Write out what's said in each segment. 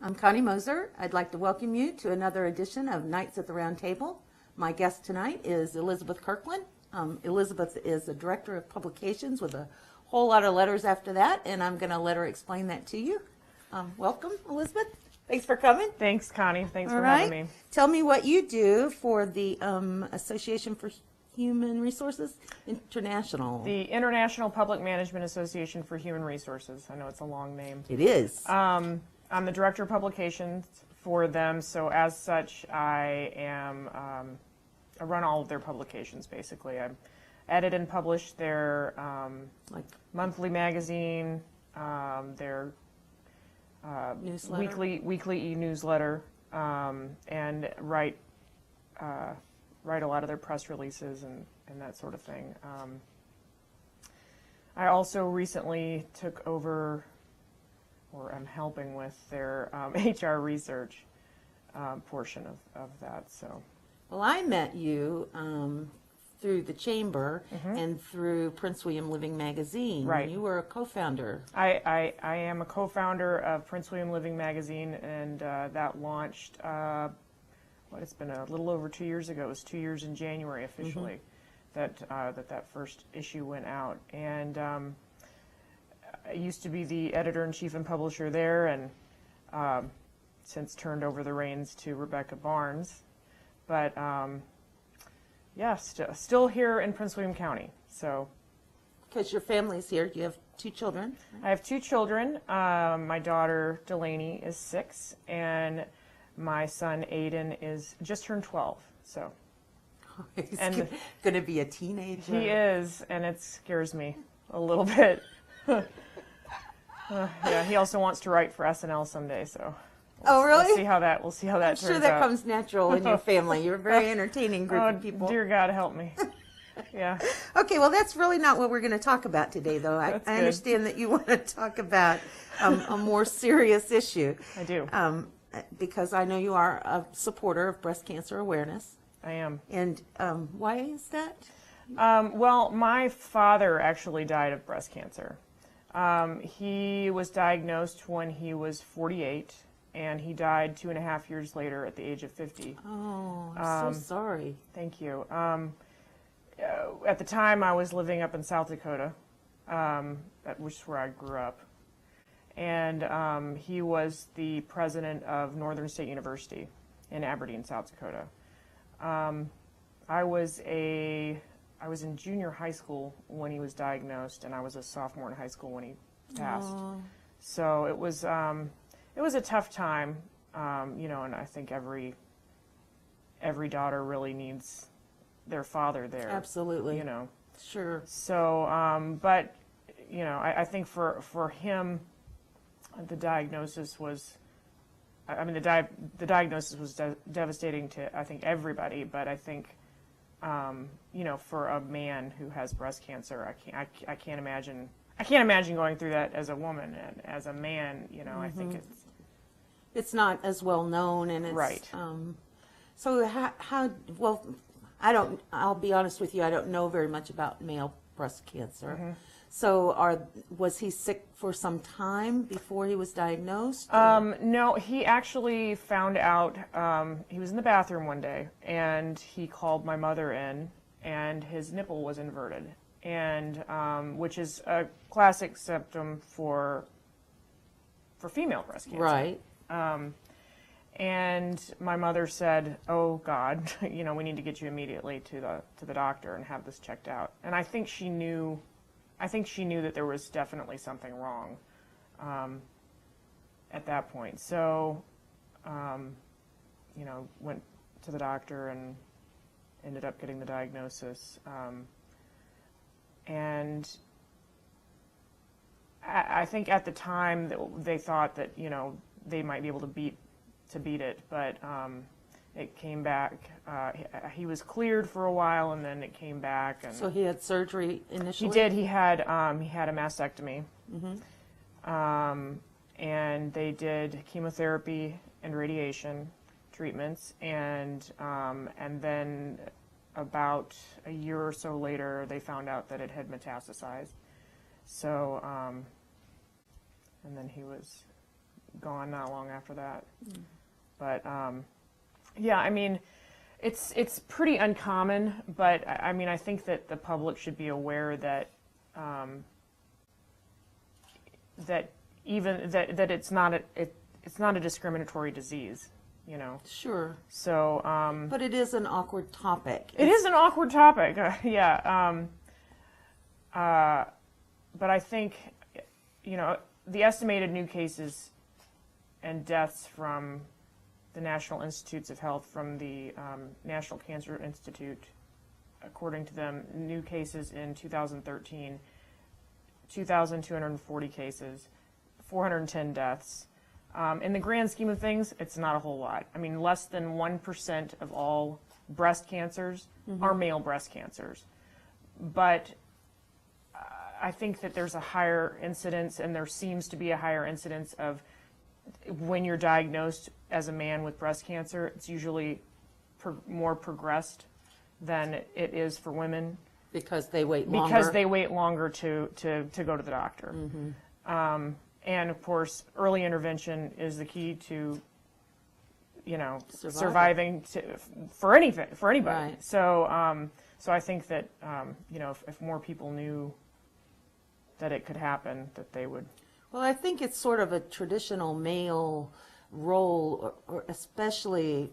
I'm Connie Moser. I'd like to welcome you to another edition of Nights at the Round Table. My guest tonight is Elizabeth Kirkland. Elizabeth is the Director of Publications with a whole lot of letters after that, and I'm going to let her explain that to you. Welcome, Elizabeth. Thanks for coming. Thanks, Connie. Thanks All for right. having me. Tell me what you do for the Association for Human Resources International. The International Public Management Association for Human Resources. I know it's a long name. It is. I'm the Director of Publications for them, so as such, I run all of their publications, basically. I edit and publish their monthly magazine, their weekly e-newsletter, and write a lot of their press releases and that sort of thing. I also recently took over, or I'm helping with their HR research portion of that. So, well, I met you through the Chamber and through Prince William Living Magazine. Right. You were a co-founder. I am a co-founder of Prince William Living Magazine, and that launched, it's been a little over 2 years ago. It was 2 years in January officially that first issue went out. And I used to be the editor-in-chief and publisher there, and since turned over the reins to Rebecca Barnes. But still here in Prince William County. So, because your family's here, you have 2 children. I have 2 children. My daughter Delaney is 6, and my son Aiden is just turned 12. So, He's going to be a teenager. He is, and it scares me a little bit. Yeah, he also wants to write for SNL someday, so. Oh, really? We'll see how that turns out. I'm sure that comes natural in your family. You're a very entertaining group of people. Dear God, help me. Yeah. Okay, well, that's really not what we're going to talk about today, though. I understand that you want to talk about a more serious issue. I do. Because I know you are a supporter of breast cancer awareness. I am. And why is that? Well, my father actually died of breast cancer. He was diagnosed when he was 48. And he died 2.5 years later at the age of 50. Oh, I'm so sorry. Thank you. At the time, I was living up in South Dakota, which is where I grew up. And he was the president of Northern State University in Aberdeen, South Dakota. I was in junior high school when he was diagnosed, and I was a sophomore in high school when he passed. Oh. So it was a tough time, and I think every daughter really needs their father there. Absolutely. Sure. So, but, I think for him, the diagnosis was, the diagnosis was devastating to, I think, everybody, but I think, for a man who has breast cancer, I can't imagine going through that as a woman, and as a man, I think it's not as well known, and it's right. So I'll be honest with you, I don't know very much about male breast cancer. So was he sick for some time before he was diagnosed? No, he actually found out, he was in the bathroom one day, and he called my mother in, and his nipple was inverted, and which is a classic symptom for female breast cancer. Right. And my mother said, "Oh God, we need to get you immediately to the doctor and have this checked out." And I think she knew that there was definitely something wrong at that point. So, went to the doctor and ended up getting the diagnosis. And I think at the time they thought that they might be able to beat it, but it came back. He was cleared for a while, and then it came back. And so he had surgery initially? He did. He had a mastectomy, and they did chemotherapy and radiation treatments, and then about a year or so later, they found out that it had metastasized. So, and then he was gone not long after that. But yeah, I mean, it's pretty uncommon, but I mean, I think that the public should be aware that that it's not a discriminatory disease, you know. Sure. So, but it is an awkward topic. It is an awkward topic, yeah. But I think, you know, the estimated new cases and deaths from the National Institutes of Health, from the National Cancer Institute, according to them, new cases in 2013, 2,240 cases, 410 deaths. In the grand scheme of things, it's not a whole lot. I mean, less than 1% of all breast cancers are male breast cancers. But I think that there's a higher incidence, and there seems to be a higher incidence of when you're diagnosed as a man with breast cancer, it's usually more progressed than it is for women. Because they wait longer. Because they wait longer to go to the doctor. And of course, early intervention is the key to, you know, surviving for anything, for anybody. Right. So, so I think that, you know, if more people knew that it could happen, that they would. Well, I think it's sort of a traditional male role, or especially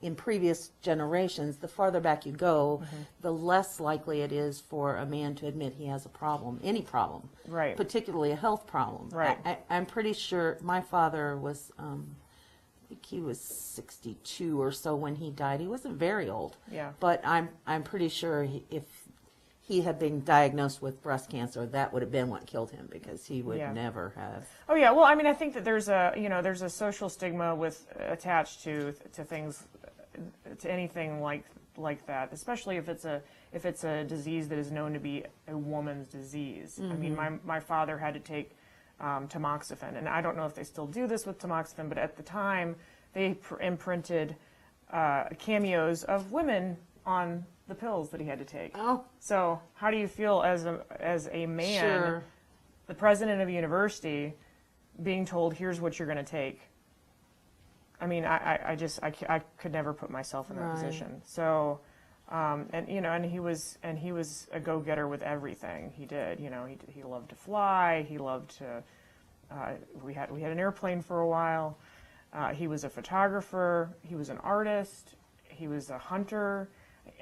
in previous generations. The farther back you go, the less likely it is for a man to admit he has a problem, any problem, Right. particularly a health problem. Right. I'm pretty sure my father was, I think he was 62 or so when he died. He wasn't very old. Yeah. But I'm pretty sure if he had been diagnosed with breast cancer, that would have been what killed him, because he would never have. Oh yeah, well, I mean, I think that there's a social stigma attached to things, to anything like that, especially if it's a disease that is known to be a woman's disease. I mean, my father had to take tamoxifen, and I don't know if they still do this with tamoxifen, but at the time they imprinted cameos of women on the pills that he had to take. Oh. So how do you feel as a man, Sure. the president of a university, being told, here's what you're going to take? I mean, I could never put myself in that position. So, and you know, and he was a go-getter with everything he did. You know, he loved to fly. He loved to. We had an airplane for a while. He was a photographer. He was an artist. He was a hunter.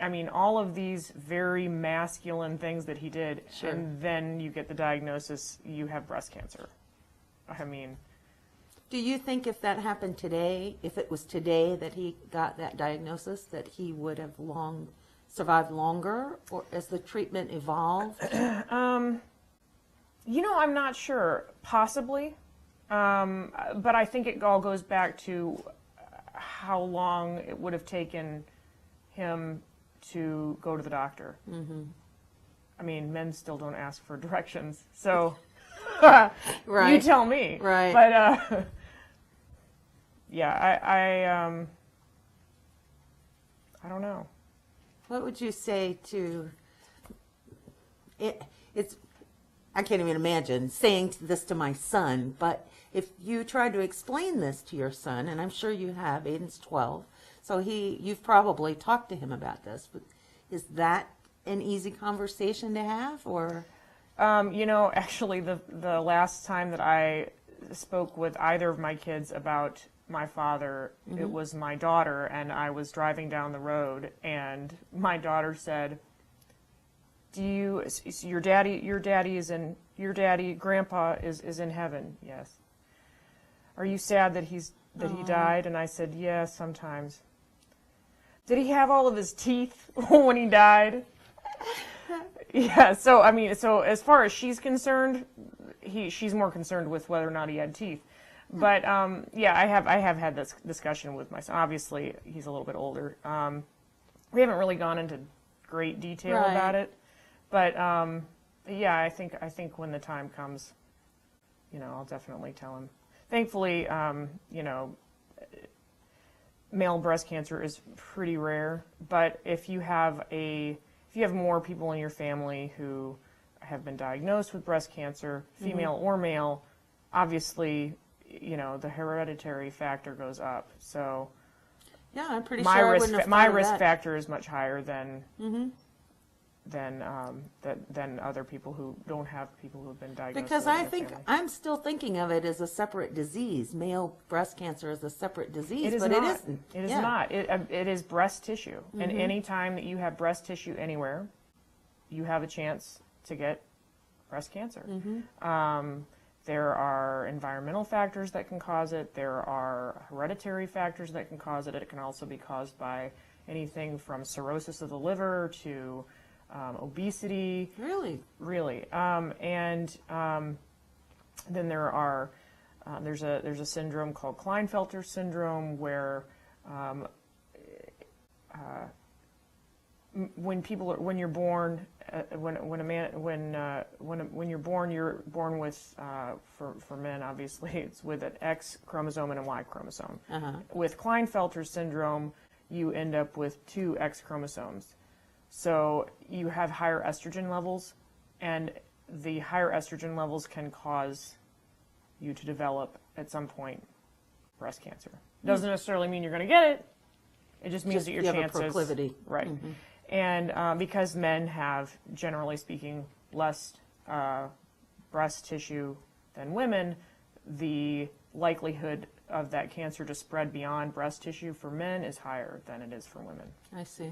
I mean, all of these very masculine things that he did, Sure. and then you get the diagnosis, you have breast cancer. I mean, Do you think if that happened today, if it was today that he got that diagnosis, that he would have survived longer, or as the treatment evolved? you know, I'm not sure. Possibly. But I think it all goes back to how long it would have taken him to go to the doctor. I mean, men still don't ask for directions, so Right. you tell me. Right. But yeah, I don't know. What would you say to it? I can't even imagine saying this to my son, but if you tried to explain this to your son, and I'm sure you have, Aiden's 12, so you've probably talked to him about this, but is that an easy conversation to have, or? You know, actually, the last time that I spoke with either of my kids about my father, it was my daughter, and I was driving down the road, and my daughter said, your grandpa is in heaven? Yes. Are you sad that he died? And I said, yeah, sometimes. Did he have all of his teeth when he died? Yeah, so I mean, so as far as she's concerned, she's more concerned with whether or not he had teeth. But yeah, I have had this discussion with my son. Obviously, he's a little bit older. We haven't really gone into great detail about it, but yeah, I think when the time comes, you know, I'll definitely tell him. Thankfully, you know, male breast cancer is pretty rare, but if you have more people in your family who have been diagnosed with breast cancer, female or male, obviously you know, the hereditary factor goes up. So Yeah, I'm pretty my sure I risk wouldn't have my thought of risk that. factor is much higher than other people who don't have people who have been diagnosed. Because with it I in their think family. I'm still thinking of it as a separate disease. Male breast cancer is a separate disease, It is but not. it isn't. It is Yeah. not. It is breast tissue, and any time that you have breast tissue anywhere, you have a chance to get breast cancer. There are environmental factors that can cause it. There are hereditary factors that can cause it. It can also be caused by anything from cirrhosis of the liver to obesity. Really? Really. Then there are there's a syndrome called Klinefelter syndrome where when you're born, when you're born with for men, obviously it's with an X chromosome and a Y chromosome. With Klinefelter syndrome, you end up with 2 X chromosomes, so you have higher estrogen levels, and the higher estrogen levels can cause you to develop at some point breast cancer. Doesn't necessarily mean you're going to get it. It just means that your you have chances, a proclivity. right? And because men have, generally speaking, less breast tissue than women, the likelihood of that cancer to spread beyond breast tissue for men is higher than it is for women. I see.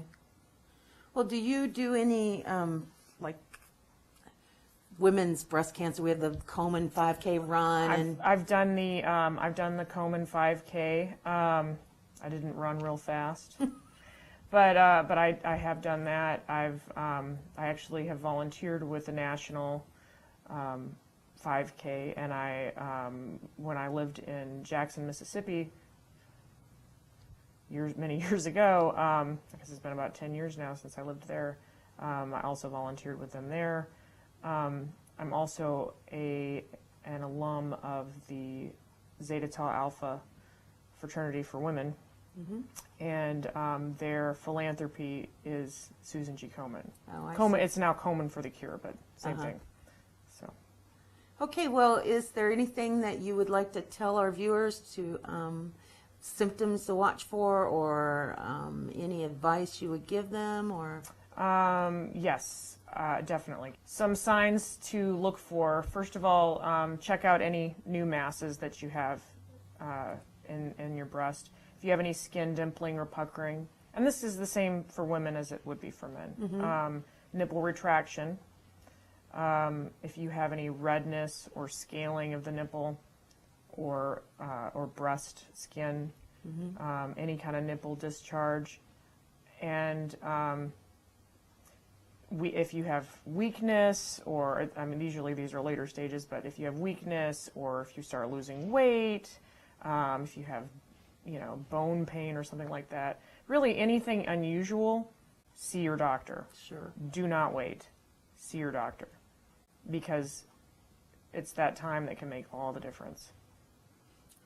Well, do you do any like women's breast cancer? We have the Komen 5K run, and I've done the Komen 5K. I didn't run real fast, but I have done that. I actually have volunteered with the national 5K, and when I lived in Jackson, Mississippi, many years ago, I guess it's been about 10 years now since I lived there. I also volunteered with them there. I'm also an alum of the Zeta Tau Alpha fraternity for women, and their philanthropy is Susan G. Komen. Oh, I Komen, see. it's now Komen for the Cure, but same thing. So, Okay, well, is there anything that you would like to tell our viewers to symptoms to watch for, or any advice you would give them, or? yes, definitely. Some signs to look for. First of all, check out any new masses that you have in your breast. If you have any skin dimpling or puckering, and this is the same for women as it would be for men. Nipple retraction. If you have any redness or scaling of the nipple, or breast skin, any kind of nipple discharge, and if you have weakness, or usually these are later stages, but if you have weakness, or if you start losing weight, if you have bone pain or something like that, really anything unusual, see your doctor. Sure. Do not wait. See your doctor, because it's that time that can make all the difference.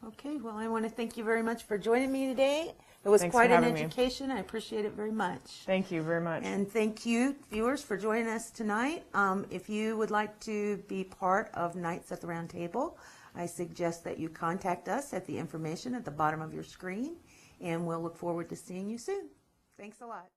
Okay, well, I want to thank you very much for joining me today. It was Thanks quite for an having me. education. I appreciate it very much. Thank you very much. And thank you, viewers, for joining us tonight. If you would like to be part of Nights at the Round Table, I suggest that you contact us at the information at the bottom of your screen, and we'll look forward to seeing you soon. Thanks a lot.